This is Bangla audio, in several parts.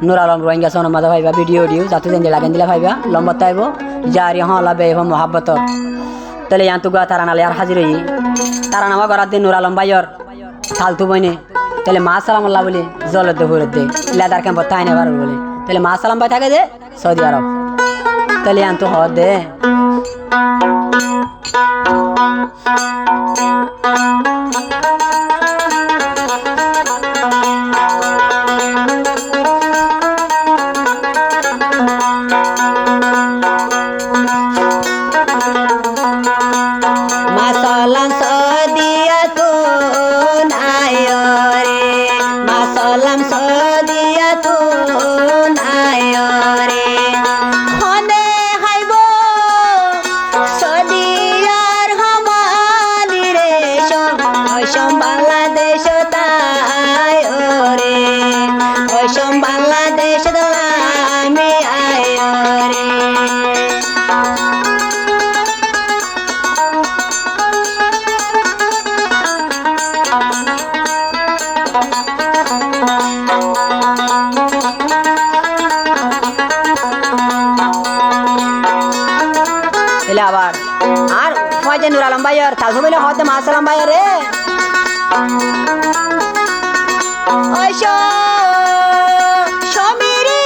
নুর আলম রোহিঙ্গা সোনা মাদা ভাইবা ভিডিও যাতে যেন লাগেন দিলে ভাইবা লম্বা তাইব যারি হ্যাঁ লাভে এবং মহাব্বত তাহলে ইয়ান তুগা তারা নালে আর হাজির হই তারা নামা করার দিন নুর আলম ভাইয়র ফালতু বইনে তাহলে মা সালাম আল্লাহ বলে জলের দে ভরে দে লেদার ক্যাম্প তাই না পারবে বলে তাহলে মা সালাম ভাই থাকে যে সৌদি আরব তাহলে ইয়ান তো হওয়ার দে আবার আর ফয়জে নুর আলম ভাইয়ের তালফু বলে হতে মা সালাম ভাইয়ের রে ওইশো সমীরে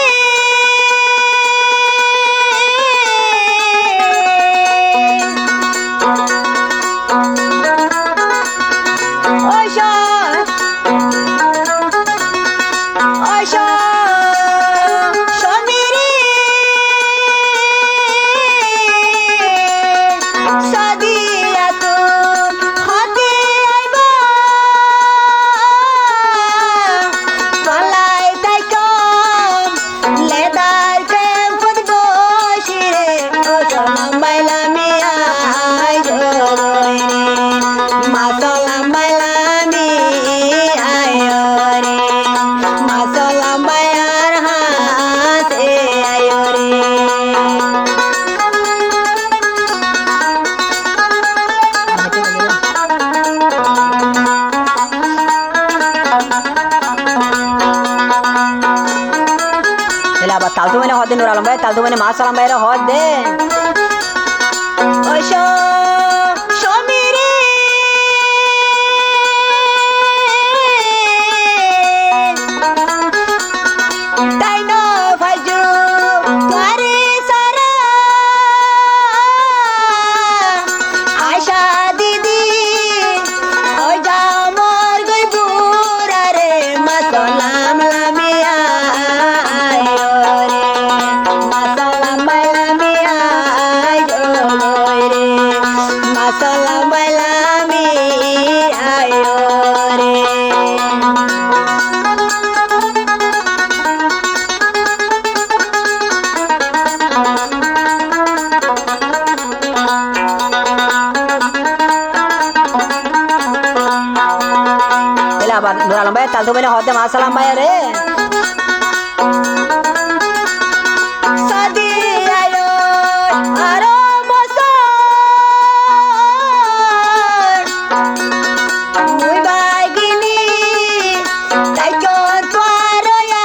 ওইশো ওইশো तालतू मैंने होते नूर आलम भाई तालतू मैंने मां सलाम भाई रे होत दे ओशो शोमीरे ताइनो फाजू तुम्हारे सारा आशा दीदी ओ जा मोर गई बुरा रे मां सलाम लामिया नूर आलम भाई तालतू मैंने होते मा सलाम भाई रे सदी आयो आरो मसर मुई बागिनी ताई जोर त्वारो या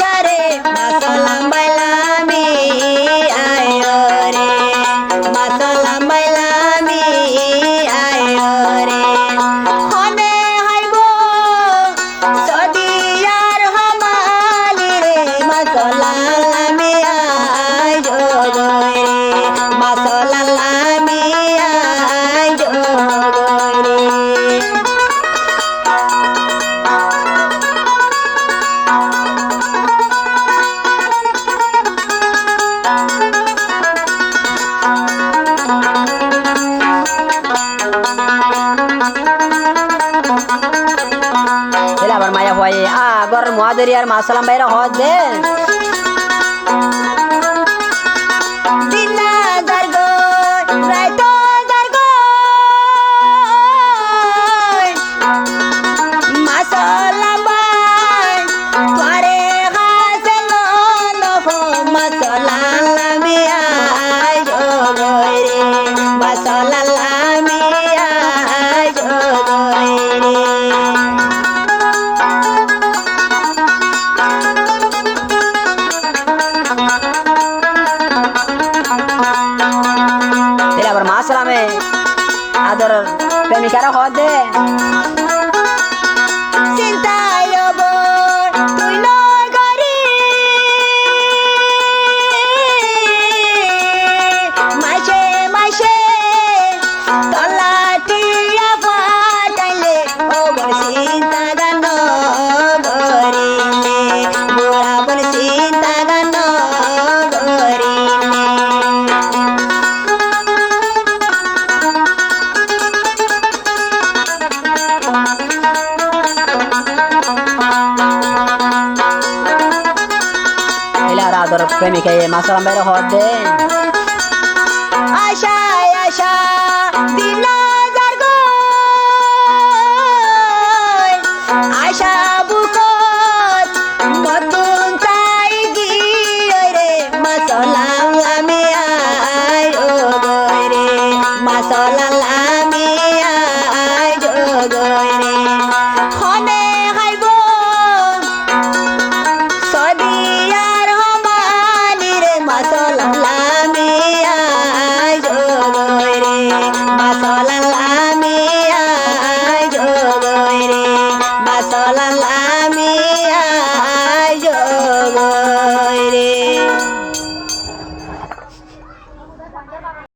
शारे मा सलाम भाई लामी आयो रे मा सलाम भाई लामी आयो रे আবার মহাদেরি আর মা সালাম ভাইরা হজ দে প্রেমিকারা হদ দে চিন্তায় অবর তুই লয় গরি মাসে মাসে তলাটিয়া ফাটাইলে অবর চিন্তা গান গরিলে বরাবর চিন্তা গান গরিলে এলার আদর প্রেমিকা এ মাসালাম বাইরে হদ দে আশায় আশা দিন যার গো আশা